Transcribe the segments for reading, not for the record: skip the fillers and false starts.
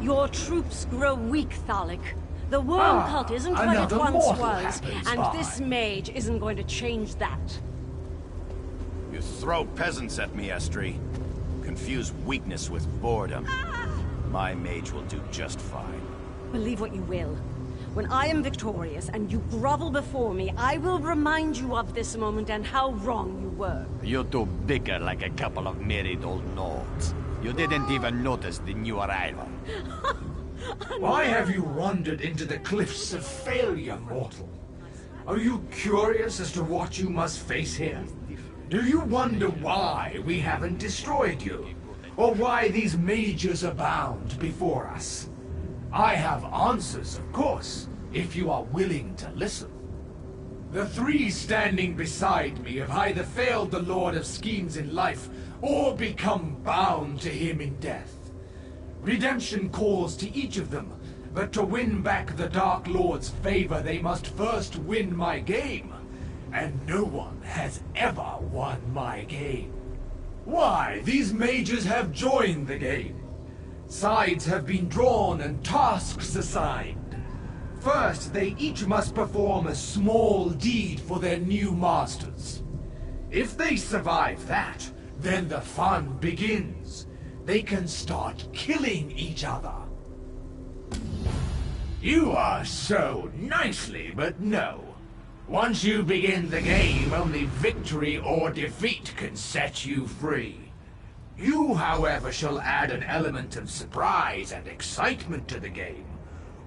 Your troops grow weak, Thalik. The worm cult isn't what it once was, and this mage isn't going to change that. You throw peasants at me, Estri. Confuse weakness with boredom. My mage will do just fine. Believe what you will. When I am victorious and you grovel before me, I will remind you of this moment and how wrong you were. You two bicker like a couple of married old nodes. You didn't even notice the new arrival. Why have you wandered into the cliffs of failure, mortal? Are you curious as to what you must face here? Do you wonder why we haven't destroyed you? Or why these mages abound before us? I have answers, of course, if you are willing to listen. The three standing beside me have either failed the Lord of Schemes in life, or become bound to him in death. Redemption calls to each of them, but to win back the Dark Lord's favor, they must first win my game. And no one has ever won my game. Why, these mages have joined the game. Sides have been drawn and tasks assigned. First, they each must perform a small deed for their new masters. If they survive that, then the fun begins. They can start killing each other. You are so nicely, but no. Once you begin the game, only victory or defeat can set you free. You, however, shall add an element of surprise and excitement to the game.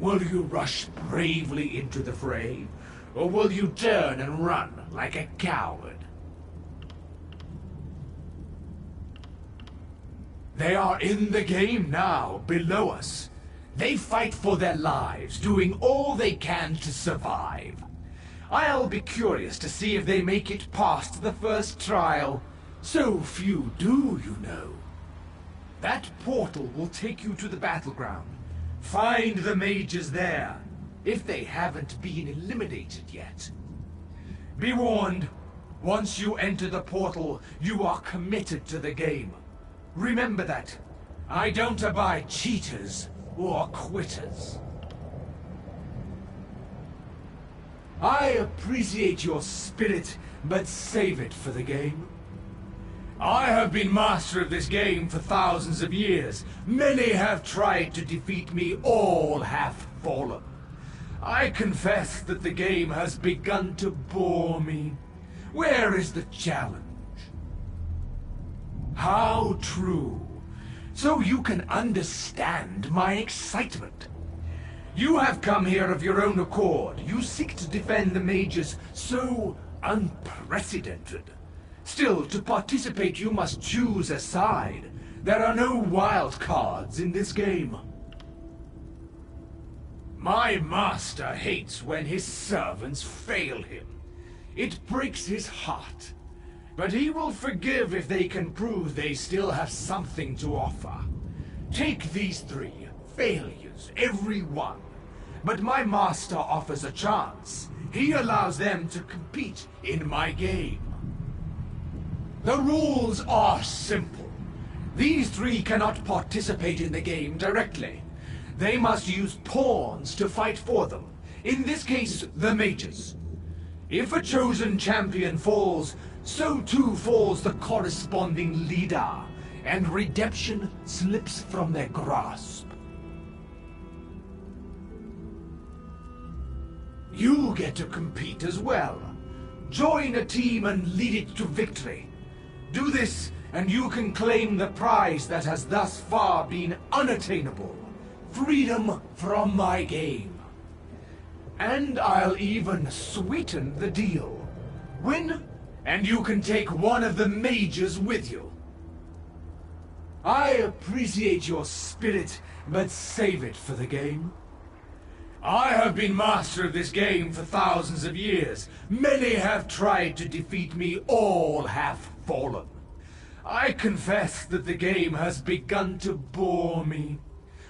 Will you rush bravely into the fray, or will you turn and run like a coward? They are in the game now, below us. They fight for their lives, doing all they can to survive. I'll be curious to see if they make it past the first trial. So few do, you know. That portal will take you to the battleground. Find the mages there, if they haven't been eliminated yet. Be warned, once you enter the portal, you are committed to the game. Remember that. I don't abide cheaters or quitters. I appreciate your spirit, but save it for the game. I have been master of this game for thousands of years. Many have tried to defeat me, all have fallen. I confess that the game has begun to bore me. Where is the challenge? How true. So you can understand my excitement. You have come here of your own accord. You seek to defend the mages so unprecedented. Still, to participate you must choose a side. There are no wild cards in this game. My master hates when his servants fail him. It breaks his heart. But he will forgive if they can prove they still have something to offer. Take these three. Failures, every one. But my master offers a chance. He allows them to compete in my game. The rules are simple. These three cannot participate in the game directly. They must use pawns to fight for them. In this case, the mages. If a chosen champion falls, so too falls the corresponding leader, and redemption slips from their grasp. You get to compete as well. Join a team and lead it to victory. Do this, and you can claim the prize that has thus far been unattainable. Freedom from my game. And I'll even sweeten the deal. Win, and you can take one of the mages with you. I appreciate your spirit, but save it for the game. I have been master of this game for thousands of years. Many have tried to defeat me, all have fallen. I confess that the game has begun to bore me.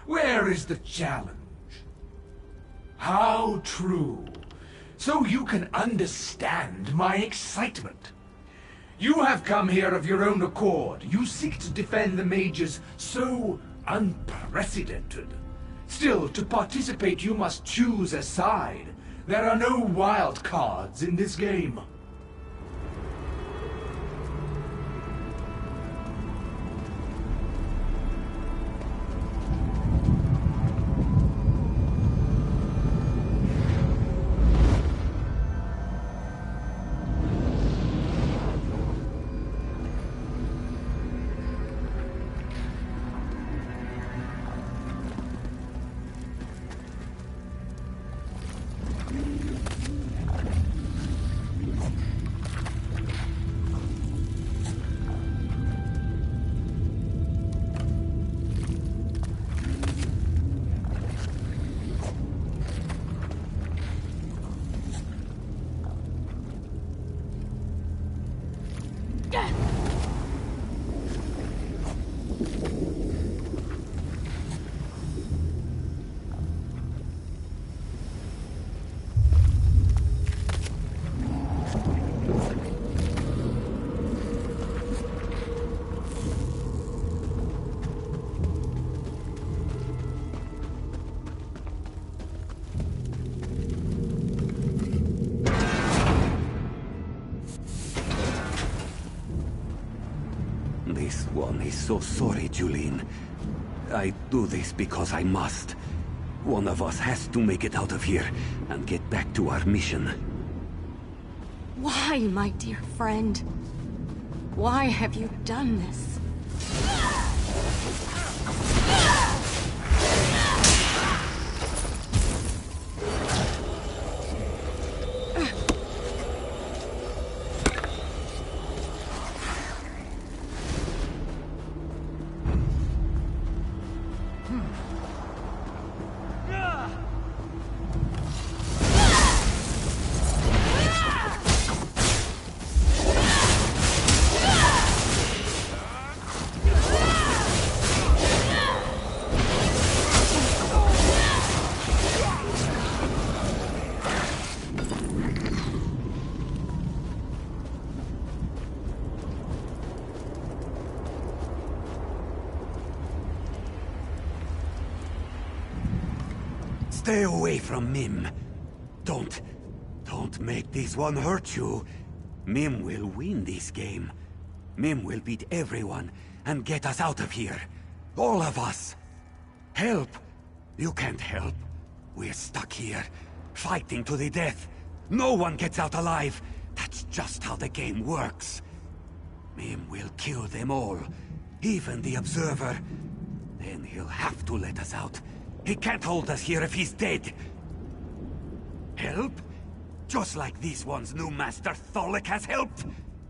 Where is the challenge? How true. So you can understand my excitement. You have come here of your own accord. You seek to defend the mages so unprecedented. Still, to participate, you must choose a side. There are no wild cards in this game. This one is so sorry, Julene. I do this because I must. One of us has to make it out of here and get back to our mission. Why, my dear friend? Why have you done this? Stay away from Mim. Don't make this one hurt you. Mim will win this game. Mim will beat everyone and get us out of here. All of us. Help! You can't help. We're stuck here, fighting to the death. No one gets out alive. That's just how the game works. Mim will kill them all, even the Observer. Then he'll have to let us out. He can't hold us here if he's dead. Help? Just like this one's new master Tholic has helped.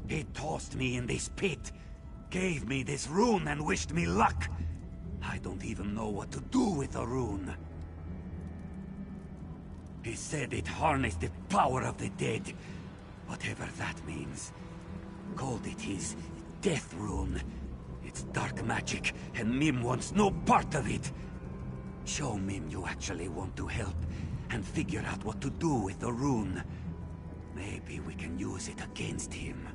He tossed me in this pit, gave me this rune and wished me luck. I don't even know what to do with the rune. He said it harnessed the power of the dead, whatever that means. Called it his death rune. It's dark magic, and Mim wants no part of it. Show Mim you actually want to help, and figure out what to do with the rune. Maybe we can use it against him.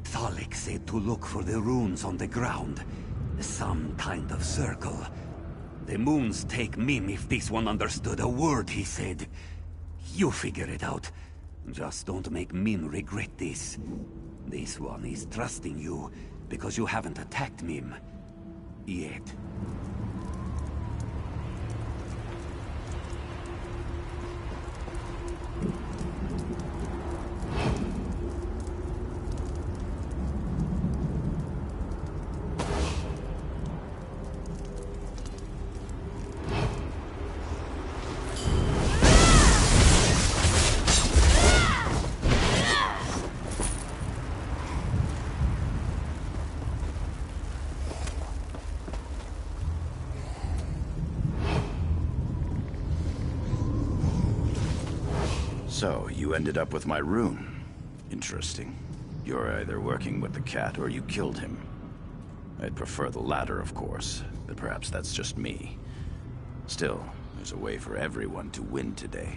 Thalik said to look for the runes on the ground. Some kind of circle. The moons take Mim if this one understood a word he said. You figure it out. Just don't make Mim regret this. This one is trusting you, because you haven't attacked Mim. Yet. So, you ended up with my rune. Interesting. You're either working with the cat or you killed him. I'd prefer the latter, of course, but perhaps that's just me. Still, there's a way for everyone to win today.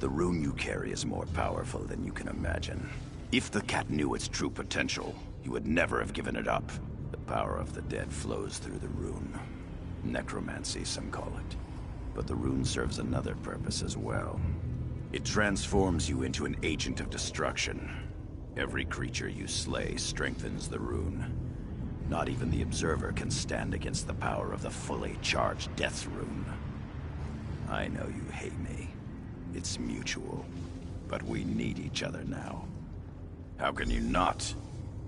The rune you carry is more powerful than you can imagine. If the cat knew its true potential, he would never have given it up. The power of the dead flows through the rune. Necromancy, some call it. But the rune serves another purpose as well. It transforms you into an agent of destruction. Every creature you slay strengthens the rune. Not even the Observer can stand against the power of the fully charged Death Rune. I know you hate me. It's mutual. But we need each other now. How can you not?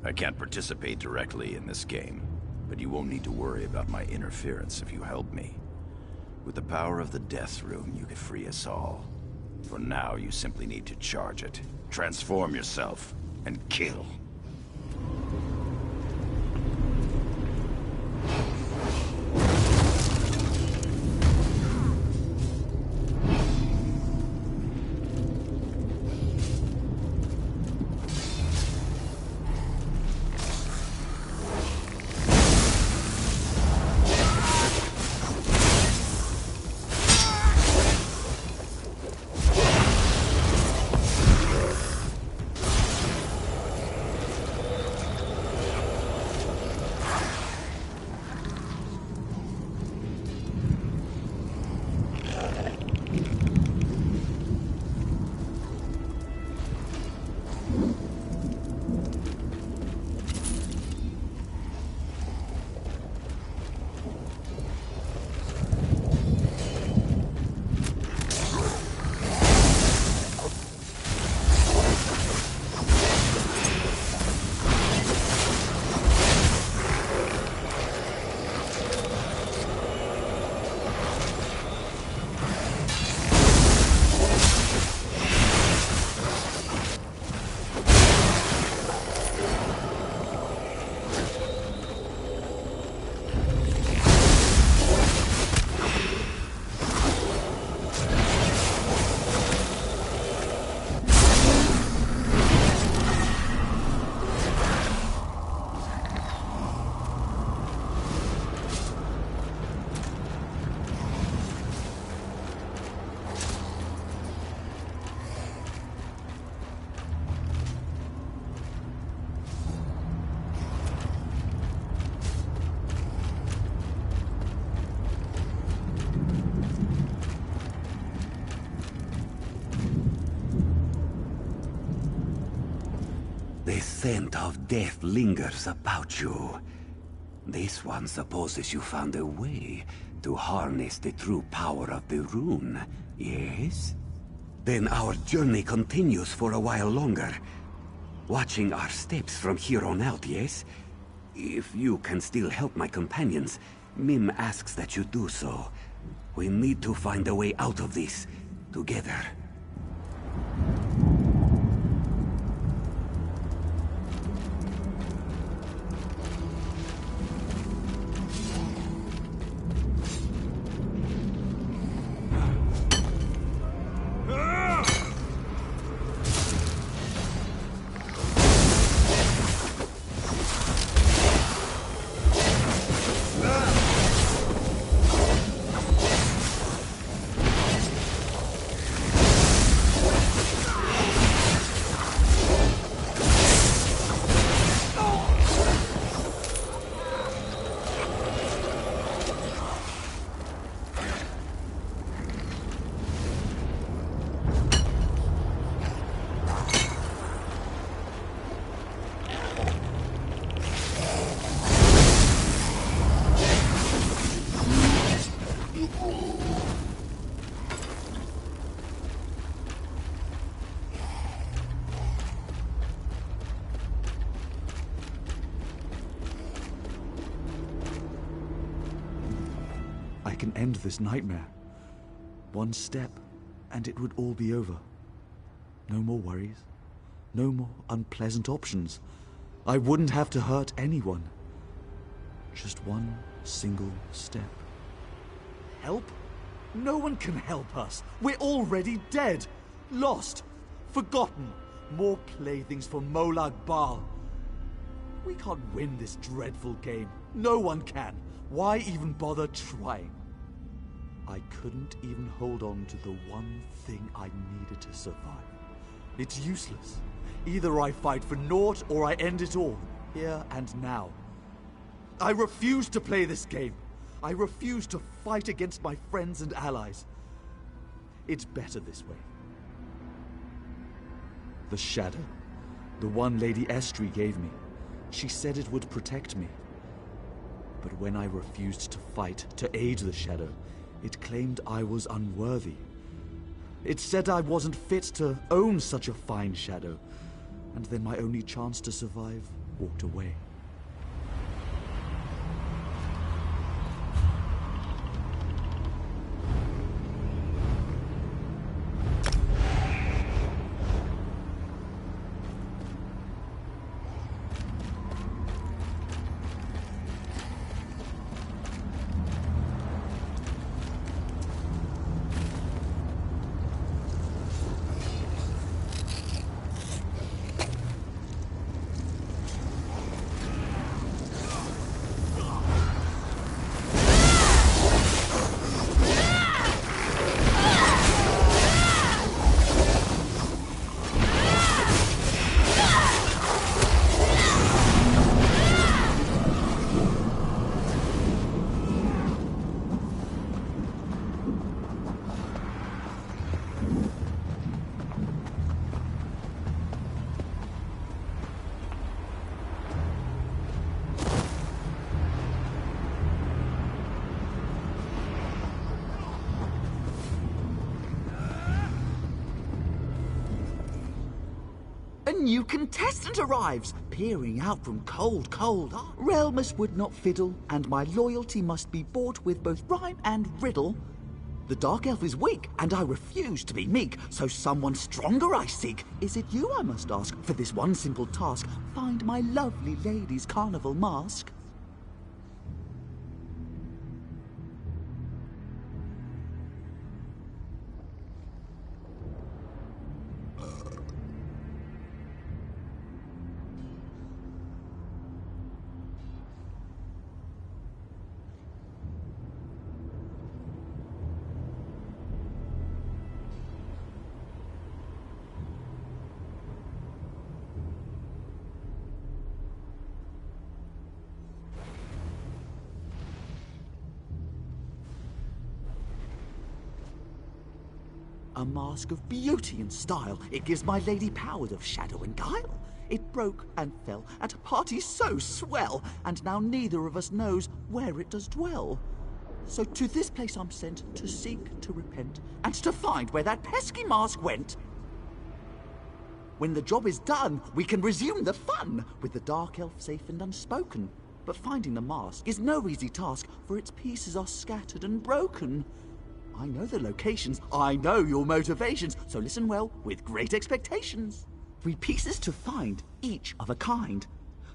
I can't participate directly in this game, but you won't need to worry about my interference if you help me. With the power of the Death Rune, you could free us all. For now, you simply need to charge it, transform yourself, and kill. The scent of death lingers about you. This one supposes you found a way to harness the true power of the rune, yes? Then our journey continues for a while longer. Watching our steps from here on out, yes? If you can still help my companions, Mim asks that you do so. We need to find a way out of this, together. I can end this nightmare. One step, and it would all be over. No more worries. No more unpleasant options. I wouldn't have to hurt anyone. Just one single step. Help? No one can help us. We're already dead. Lost. Forgotten. More playthings for Molag Bal. We can't win this dreadful game. No one can. Why even bother trying? I couldn't even hold on to the one thing I needed to survive. It's useless. Either I fight for naught or I end it all, here and now. I refuse to play this game. I refuse to fight against my friends and allies. It's better this way. The shadow, the one Lady Estrie gave me, she said it would protect me. But when I refused to fight, to aid the shadow, it claimed I was unworthy. It said I wasn't fit to own such a fine shadow, and then my only chance to survive walked away. A new contestant arrives, peering out from cold, cold eyes. Realmus would not fiddle, and my loyalty must be bought with both rhyme and riddle. The Dark Elf is weak, and I refuse to be meek, so someone stronger I seek. Is it you, I must ask, for this one simple task? Find my lovely lady's carnival mask. A mask of beauty and style. It gives my lady powers of shadow and guile. It broke and fell at a party so swell, and now neither of us knows where it does dwell. So to this place I'm sent, to seek, to repent, and to find where that pesky mask went. When the job is done, we can resume the fun, with the Dark Elf safe and unspoken. But finding the mask is no easy task, for its pieces are scattered and broken. I know the locations, I know your motivations, so listen well, with great expectations. 3 pieces to find, each of a kind.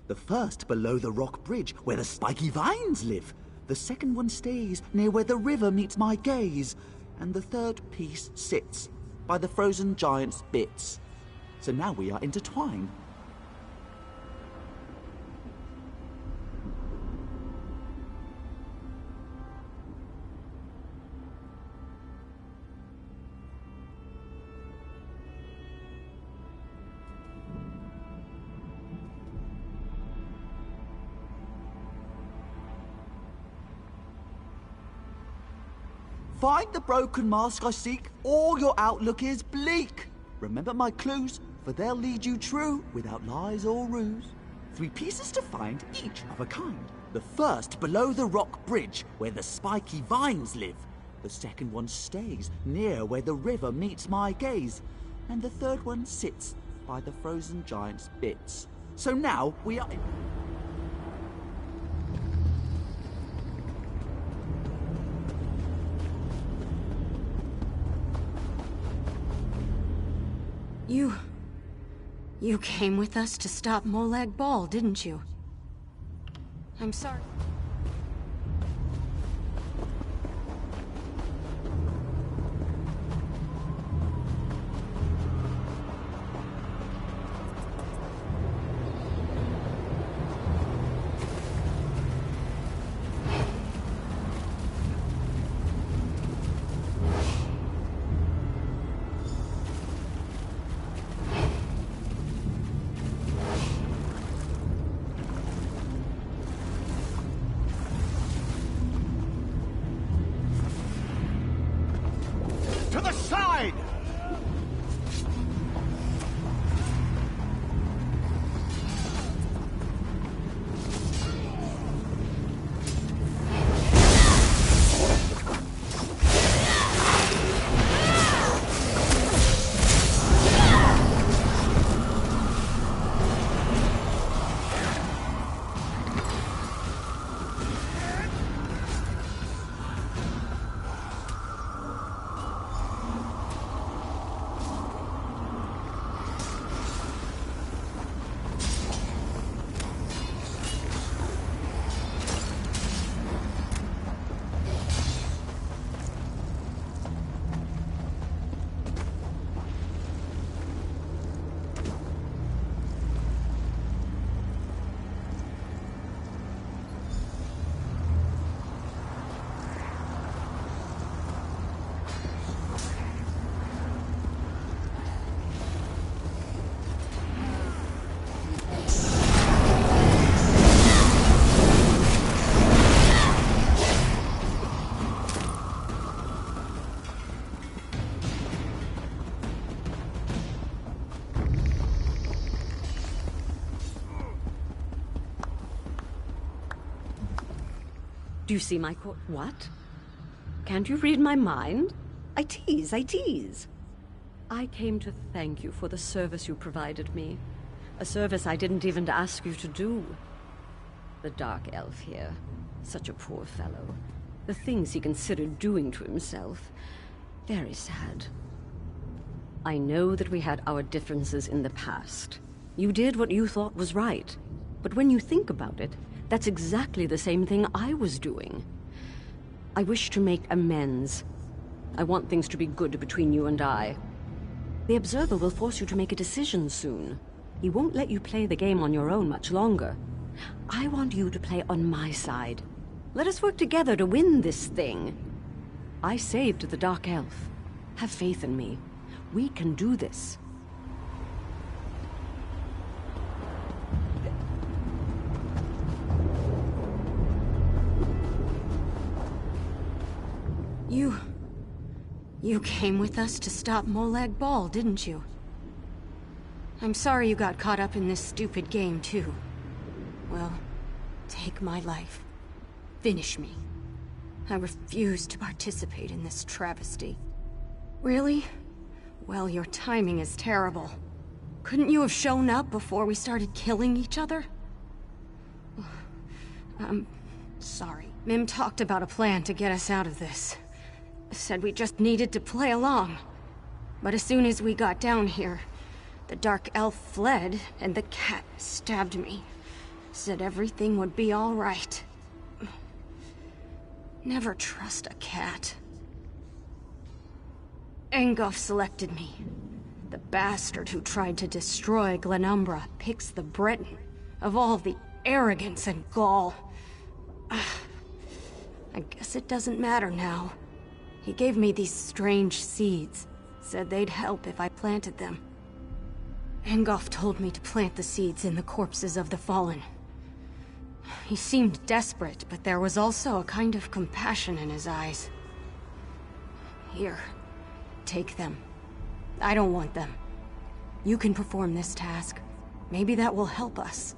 The first below the rock bridge, where the spiky vines live. The second one stays near where the river meets my gaze. And the third piece sits by the frozen giant's bits. So now we are intertwined. Find the broken mask I seek, or your outlook is bleak. Remember my clues, for they'll lead you true, without lies or ruse. 3 pieces to find, each of a kind. The first below the rock bridge, where the spiky vines live. The second one stays near where the river meets my gaze. And the third one sits by the frozen giant's bits. So now we are... You came with us to stop Molag Bal, didn't you? I'm sorry. Do you see my What? Can't you read my mind? I tease, I tease. I came to thank you for the service you provided me. A service I didn't even ask you to do. The Dark Elf here, such a poor fellow. The things he considered doing to himself. Very sad. I know that we had our differences in the past. You did what you thought was right. But when you think about it, that's exactly the same thing I was doing. I wish to make amends. I want things to be good between you and I. The Observer will force you to make a decision soon. He won't let you play the game on your own much longer. I want you to play on my side. Let us work together to win this thing. I saved the Dark Elf. Have faith in me. We can do this. You came with us to stop Molag Bal, didn't you? I'm sorry you got caught up in this stupid game, too. Well, take my life. Finish me. I refuse to participate in this travesty. Really? Well, your timing is terrible. Couldn't you have shown up before we started killing each other? I'm sorry. Mim talked about a plan to get us out of this. Said we just needed to play along. But as soon as we got down here, the Dark Elf fled, and the cat stabbed me. Said everything would be all right. Never trust a cat. Engoff selected me. The bastard who tried to destroy Glenumbra picks the Breton. Of all the arrogance and gall. I guess it doesn't matter now. He gave me these strange seeds. Said they'd help if I planted them. Engoff told me to plant the seeds in the corpses of the fallen. He seemed desperate, but there was also a kind of compassion in his eyes. Here, take them. I don't want them. You can perform this task. Maybe that will help us.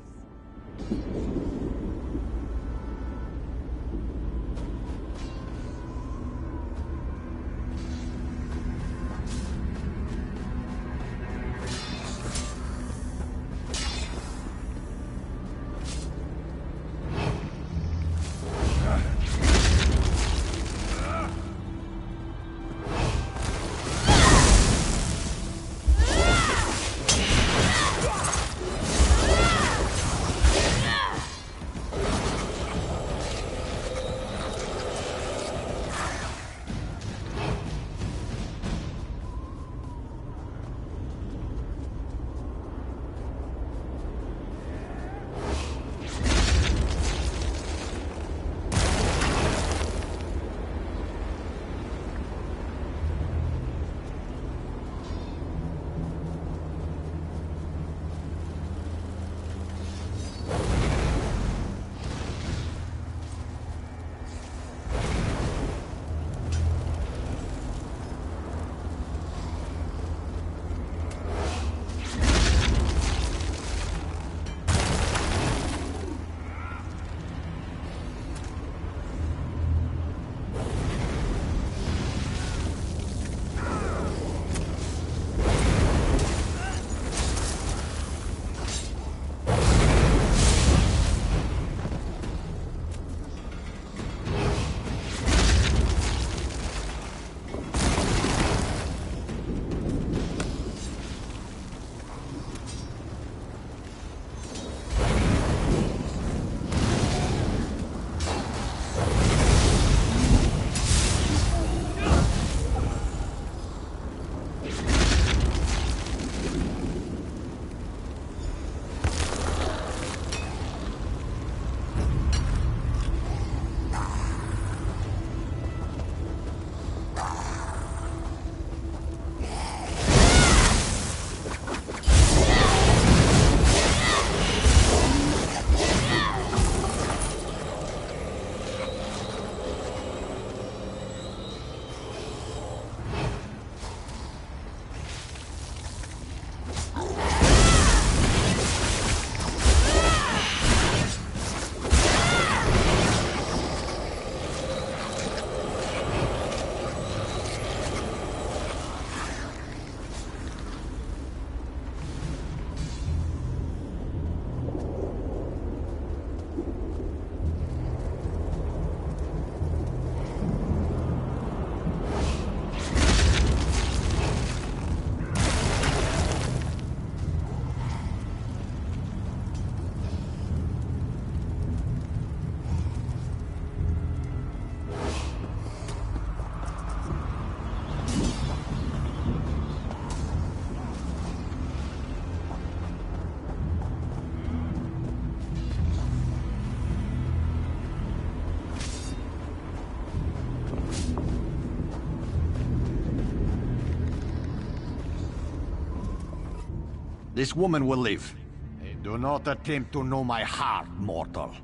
This woman will live. And do not attempt to know my heart, mortal.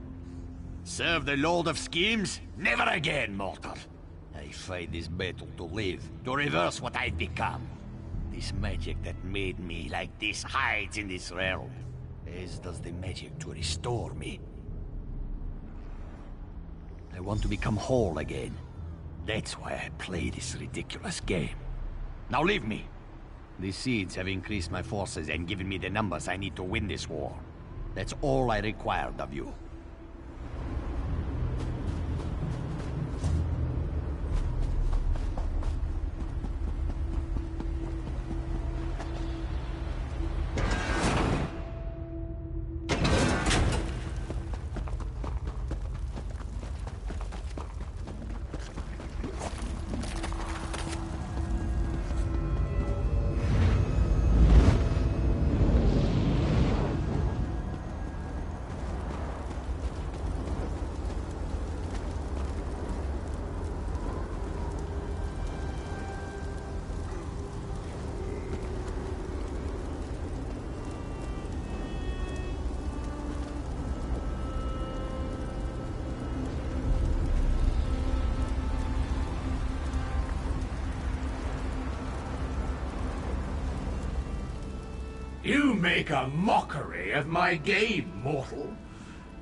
Serve the Lord of Schemes? Never again, mortal. I fight this battle to live, to reverse what I've become. This magic that made me like this hides in this realm, as does the magic to restore me. I want to become whole again. That's why I play this ridiculous game. Now leave me. These seeds have increased my forces and given me the numbers I need to win this war. That's all I required of you. You make a mockery of my game, mortal.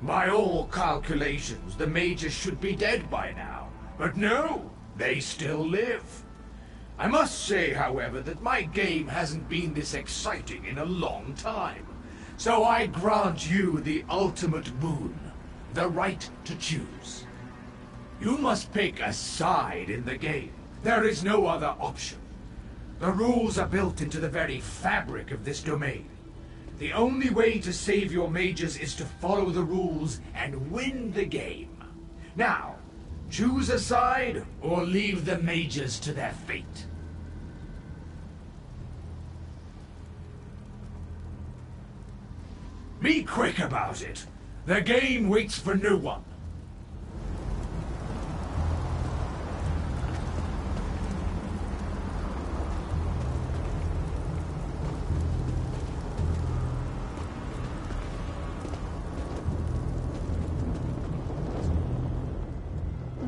By all calculations, the mages should be dead by now. But no, they still live. I must say, however, that my game hasn't been this exciting in a long time. So I grant you the ultimate boon, the right to choose. You must pick a side in the game. There is no other option. The rules are built into the very fabric of this domain. The only way to save your mages is to follow the rules and win the game. Now, choose a side or leave the mages to their fate. Be quick about it. The game waits for no one.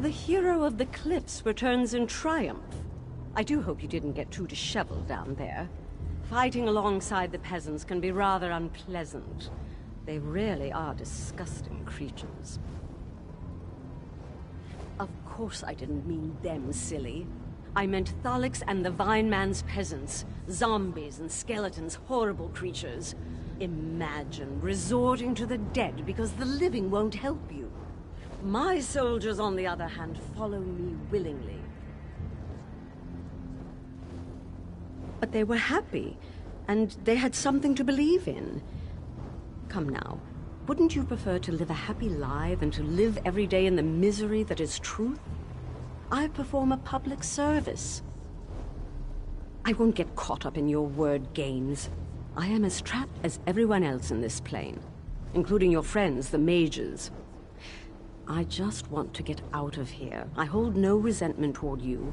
The hero of the cliffs returns in triumph. I do hope you didn't get too disheveled down there. Fighting alongside the peasants can be rather unpleasant. They really are disgusting creatures. Of course I didn't mean them, silly. I meant Thalix and the Vine Man's peasants. Zombies and skeletons, horrible creatures. Imagine resorting to the dead because the living won't help you. My soldiers, on the other hand, follow me willingly. But they were happy, and they had something to believe in. Come now, wouldn't you prefer to live a happy life than to live every day in the misery that is truth? I perform a public service. I won't get caught up in your word games. I am as trapped as everyone else in this plane, including your friends, the mages. I just want to get out of here. I hold no resentment toward you.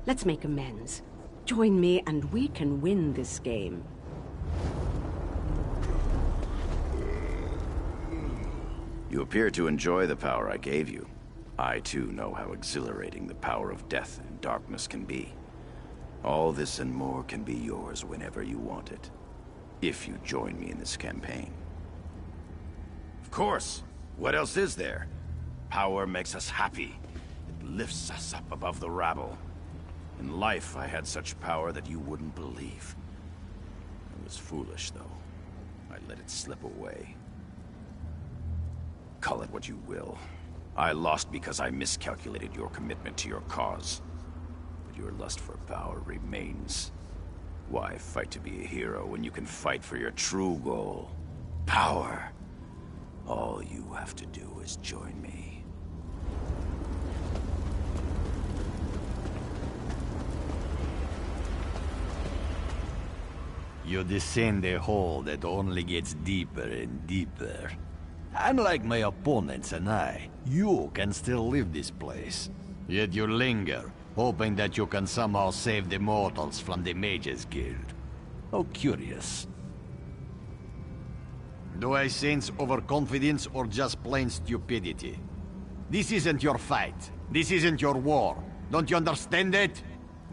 Let's make amends. Join me and we can win this game. You appear to enjoy the power I gave you. I too know how exhilarating the power of death and darkness can be. All this and more can be yours whenever you want it. If you join me in this campaign. Of course! What else is there? Power makes us happy. It lifts us up above the rabble. In life, I had such power that you wouldn't believe. I was foolish, though. I let it slip away. Call it what you will. I lost because I miscalculated your commitment to your cause. But your lust for power remains. Why fight to be a hero when you can fight for your true goal? Power. All you have to do is join me. You descend a hole that only gets deeper and deeper. Unlike my opponents and I, you can still leave this place. Yet you linger, hoping that you can somehow save the mortals from the Mages Guild. How curious. Do I sense overconfidence or just plain stupidity? This isn't your fight. This isn't your war. Don't you understand it?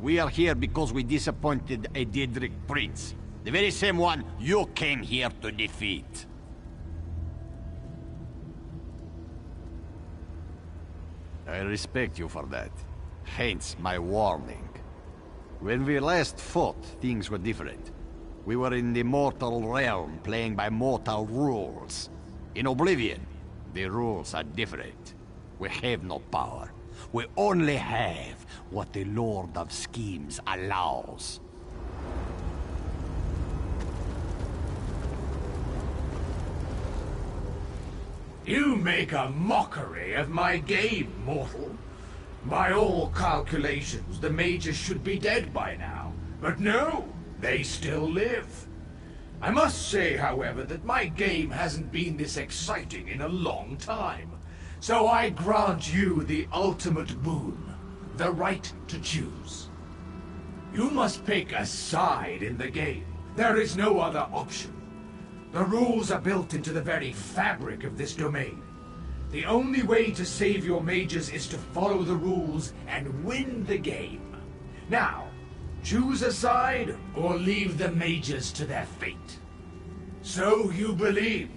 We are here because we disappointed a Daedric prince. The very same one you came here to defeat. I respect you for that. Hence my warning. When we last fought, things were different. We were in the mortal realm, playing by mortal rules. In Oblivion, the rules are different. We have no power. We only have what the Lord of Schemes allows. You make a mockery of my game, mortal. By all calculations, the mages should be dead by now. But no, they still live. I must say, however, that my game hasn't been this exciting in a long time. So I grant you the ultimate boon, the right to choose. You must pick a side in the game. There is no other option. The rules are built into the very fabric of this domain. The only way to save your mages is to follow the rules and win the game. Now, choose a side or leave the mages to their fate. So you believe.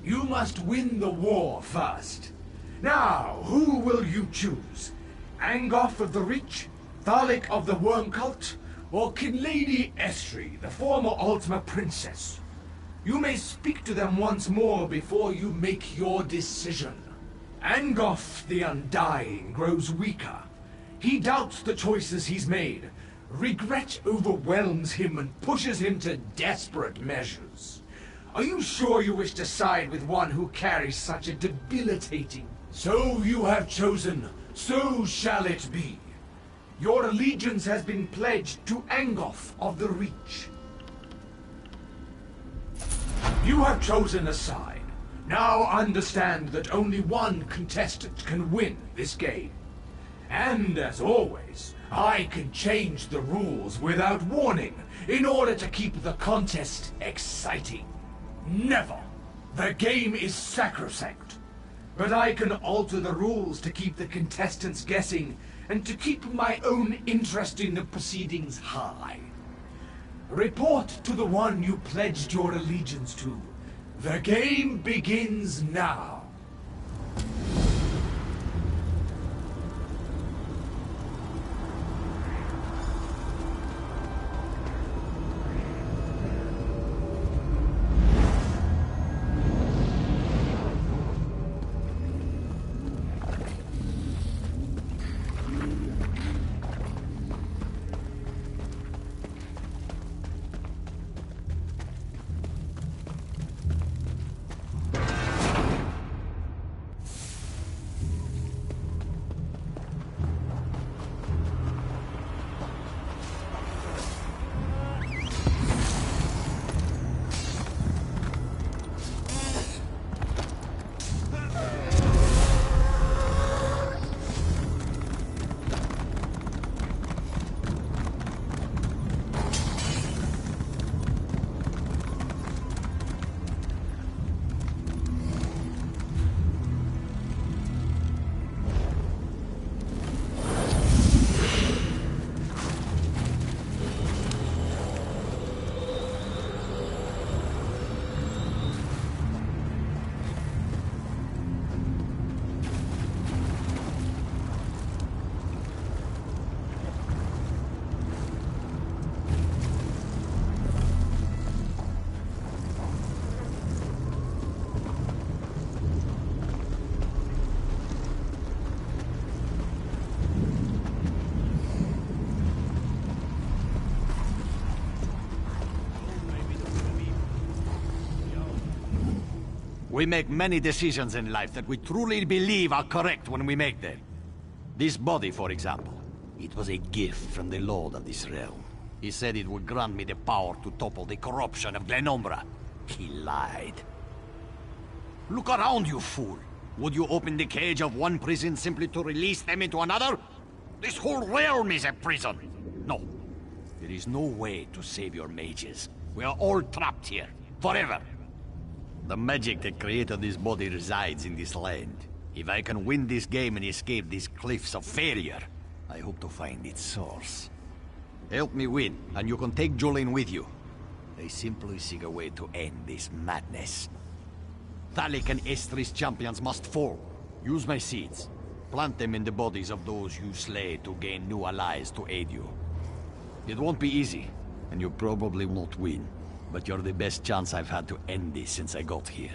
You must win the war first. Now, who will you choose? Angoff of the Reach, Thalik of the Worm Cult, or Kinlady Estri, the former Ultima Princess? You may speak to them once more before you make your decision. Angoff the Undying grows weaker. He doubts the choices he's made. Regret overwhelms him and pushes him to desperate measures. Are you sure you wish to side with one who carries such a debilitating... So you have chosen, so shall it be. Your allegiance has been pledged to Angoff of the Reach. You have chosen a side. Now understand that only one contestant can win this game. And as always, I can change the rules without warning in order to keep the contest exciting. Never! The game is sacrosanct. But I can alter the rules to keep the contestants guessing and to keep my own interest in the proceedings high. Report to the one you pledged your allegiance to. The game begins now. We make many decisions in life that we truly believe are correct when we make them. This body, for example. It was a gift from the Lord of this realm. He said it would grant me the power to topple the corruption of Glenumbra. He lied. Look around, you fool. Would you open the cage of one prison simply to release them into another? This whole realm is a prison. No. There is no way to save your mages. We are all trapped here. Forever. The magic that created this body resides in this land. If I can win this game and escape these cliffs of failure, I hope to find its source. Help me win, and you can take Jolene with you. I simply seek a way to end this madness. Thalik and Estris champions must fall. Use my seeds. Plant them in the bodies of those you slay to gain new allies to aid you. It won't be easy, and you probably won't win. But you're the best chance I've had to end this since I got here.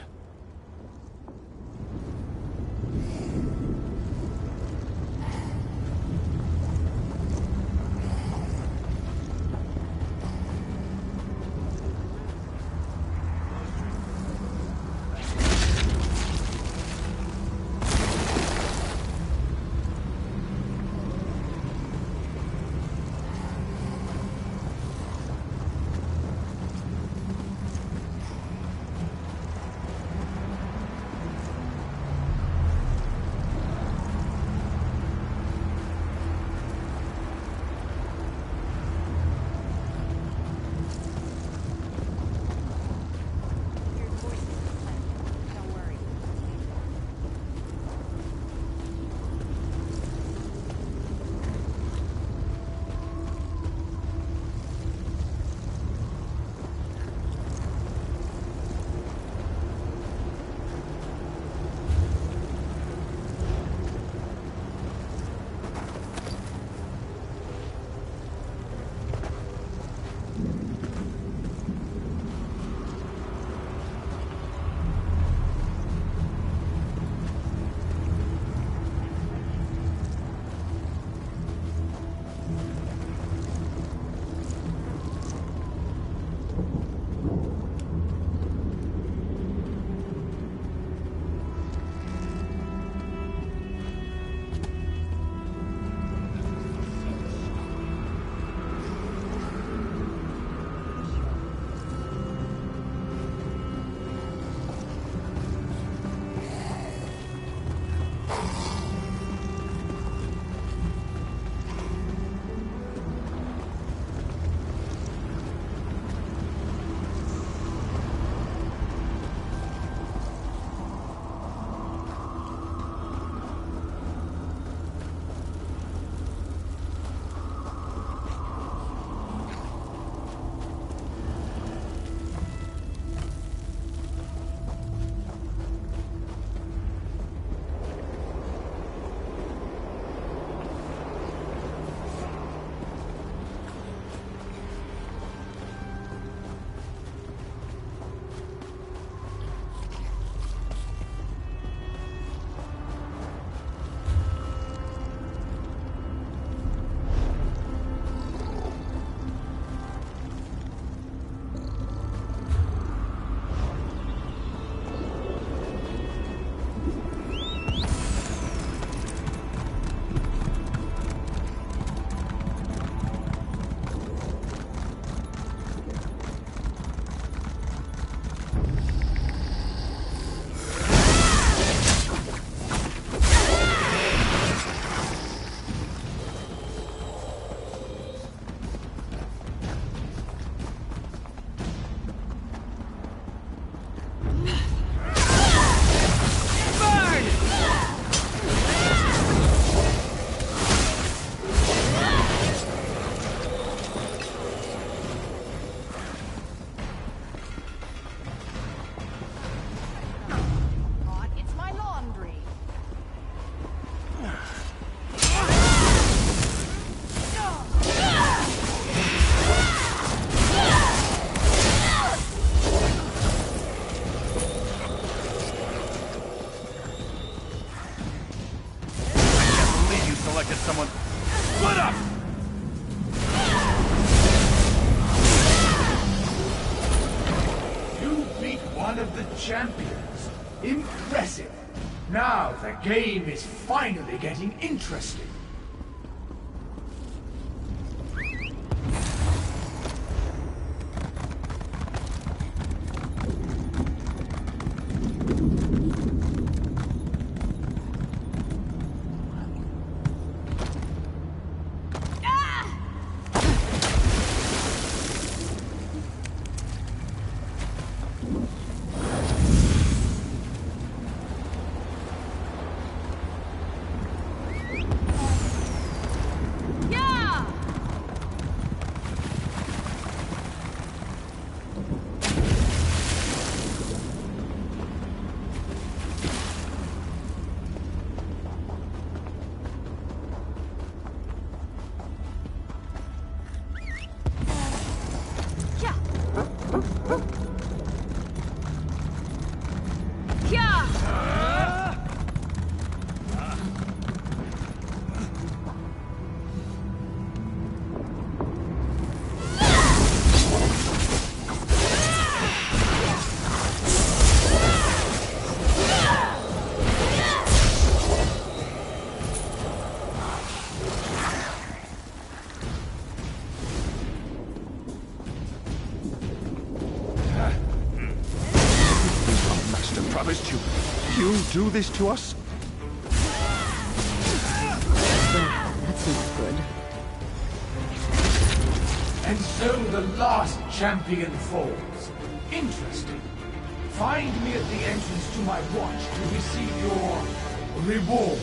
someone... Split up! You beat one of the champions. Impressive. Now the game is finally getting interesting. promised you'll do this to us? That's not good. And so the last champion falls. Interesting. Find me at the entrance to my watch to receive your reward.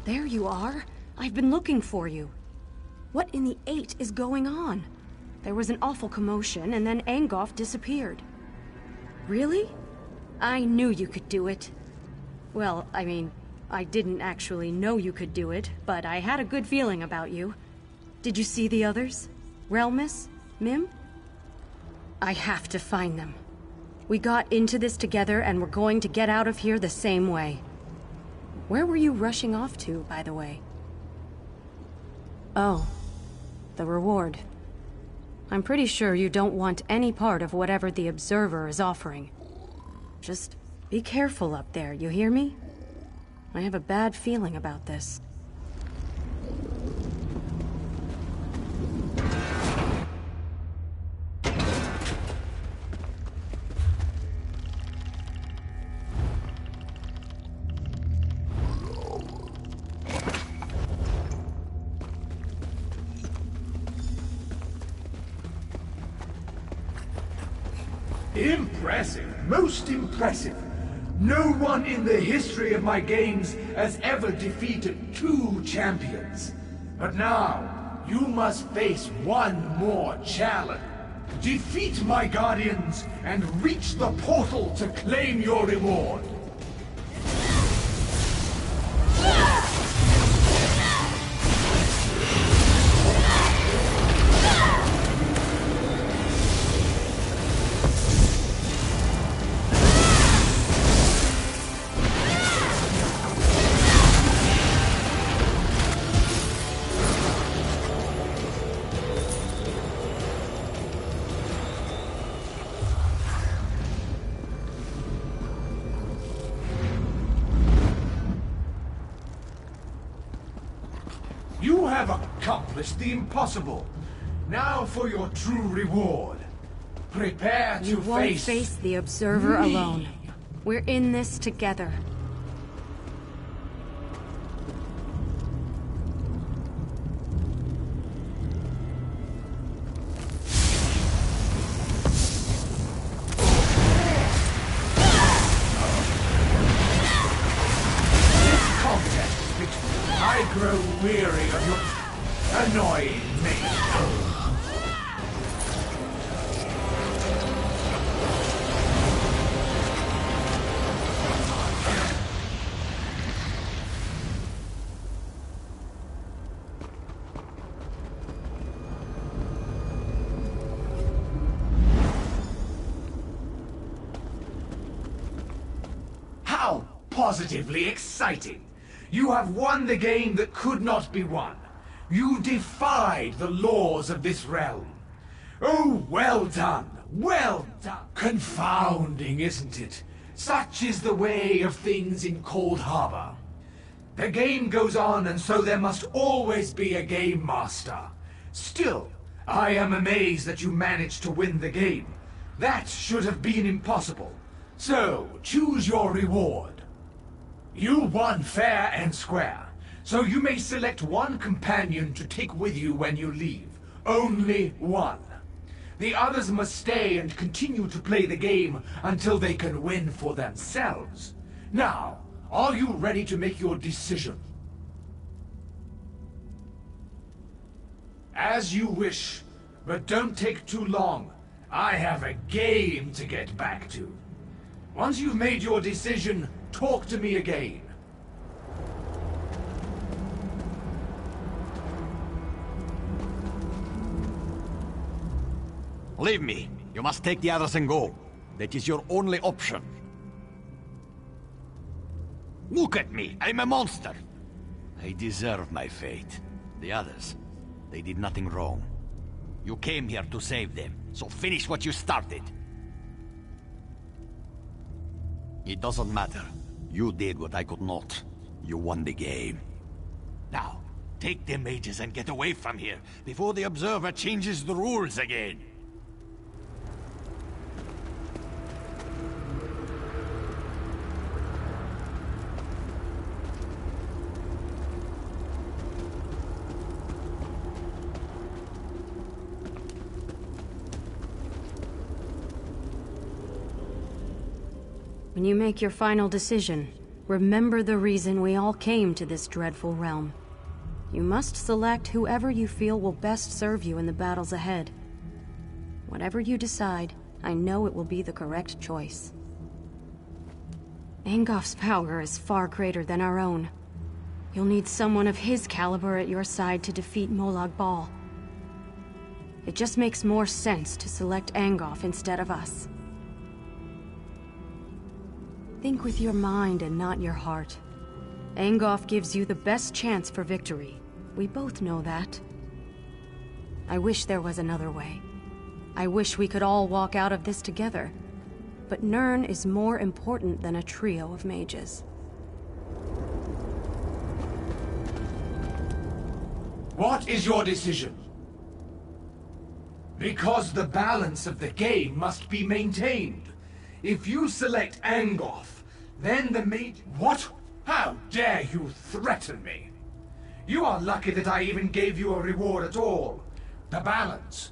There you are. I've been looking for you. What in the 8 is going on? There was an awful commotion, and then Angoff disappeared. Really? I knew you could do it. Well, I mean, I didn't actually know you could do it, but I had a good feeling about you. Did you see the others? Relmus? Mim? I have to find them. We got into this together, and we're going to get out of here the same way. Where were you rushing off to, by the way? Oh, the reward. I'm pretty sure you don't want any part of whatever the Observer is offering. Just be careful up there, you hear me? I have a bad feeling about this. Impressive. Most impressive. No one in the history of my games has ever defeated 2 champions. But now, you must face one more challenge. Defeat my guardians and reach the portal to claim your reward. You have accomplished the impossible. Now for your true reward. Prepare to You won't face the Observer alone. We're in this together. I grow weary of your annoying me. How positively exciting! You have won the game that could not be won. You defied the laws of this realm. Oh, well done! Well done! Confounding, isn't it? Such is the way of things in Cold Harbor. The game goes on, and so there must always be a game master. Still, I am amazed that you managed to win the game. That should have been impossible. So, choose your reward. You won fair and square, so you may select one companion to take with you when you leave. Only one. The others must stay and continue to play the game until they can win for themselves. Now, are you ready to make your decision? As you wish, but don't take too long. I have a game to get back to. Once you've made your decision, talk to me again. Leave me. You must take the others and go. That is your only option. Look at me. I'm a monster. I deserve my fate. The others, they did nothing wrong. You came here to save them, so finish what you started. It doesn't matter. You did what I could not. You won the game. Now, take the mages and get away from here before the Observer changes the rules again. When you make your final decision, remember the reason we all came to this dreadful realm. You must select whoever you feel will best serve you in the battles ahead. Whatever you decide, I know it will be the correct choice. Angof's power is far greater than our own. You'll need someone of his caliber at your side to defeat Molag Bal. It just makes more sense to select Angof instead of us. Think with your mind and not your heart. Angof gives you the best chance for victory. We both know that. I wish there was another way. I wish we could all walk out of this together. But Nirn is more important than a trio of mages. What is your decision? Because the balance of the game must be maintained. If you select Angof, then the mage... What? How dare you threaten me? You are lucky that I even gave you a reward at all. The balance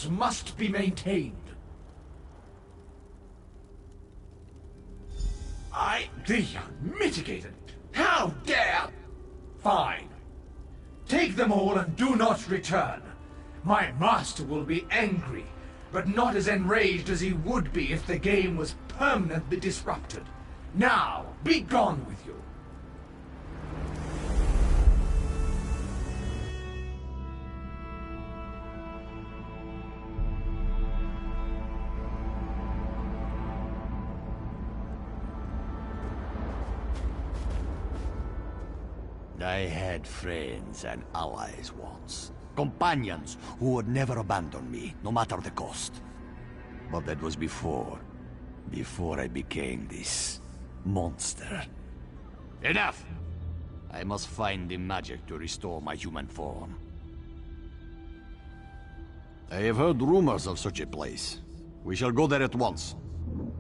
must be maintained. The unmitigated. How dare... Fine. Take them all and do not return. My master will be angry, but not as enraged as he would be if the game was permanently disrupted. Now, be gone with you. I had friends and allies once. Companions who would never abandon me, no matter the cost. But that was before I became this monster. Enough! I must find the magic to restore my human form. I have heard rumors of such a place. We shall go there at once.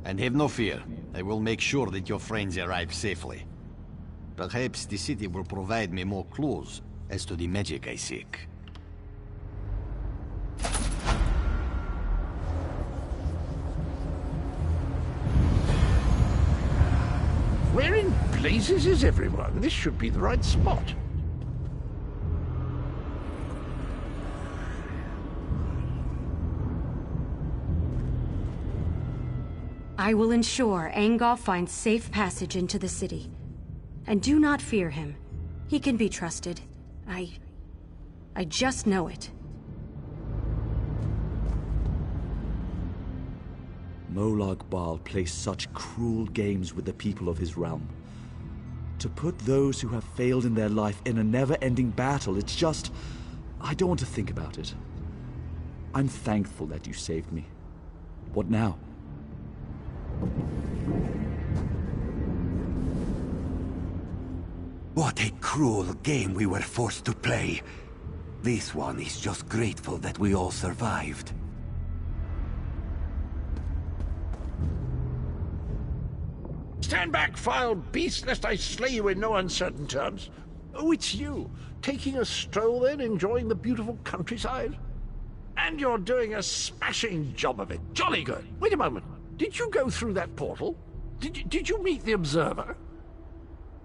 And have no fear, I will make sure that your friends arrive safely. Perhaps the city will provide me more clues as to the magic I seek. Where in blazes is everyone? This should be the right spot. I will ensure Angof finds safe passage into the city. And do not fear him. He can be trusted. I just know it. Molag Bal plays such cruel games with the people of his realm. To put those who have failed in their life in a never-ending battle, it's just... I don't want to think about it. I'm thankful that you saved me. What now? What a cruel game we were forced to play. This one is just grateful that we all survived. Stand back, vile beast, lest I slay you in no uncertain terms. Oh, it's you. Taking a stroll then, enjoying the beautiful countryside? And you're doing a smashing job of it. Jolly good. Wait a moment. Did you go through that portal? Did you meet the Observer?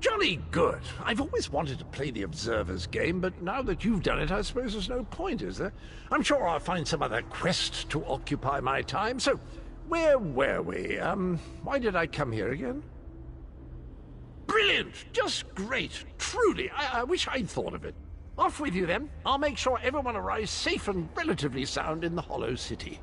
Jolly good. I've always wanted to play the Observer's game, but now that you've done it, I suppose there's no point, is there? I'm sure I'll find some other quest to occupy my time. So, where were we? Why did I come here again? Brilliant! Just great! Truly, I wish I'd thought of it. Off with you then. I'll make sure everyone arrives safe and relatively sound in the Hollow City.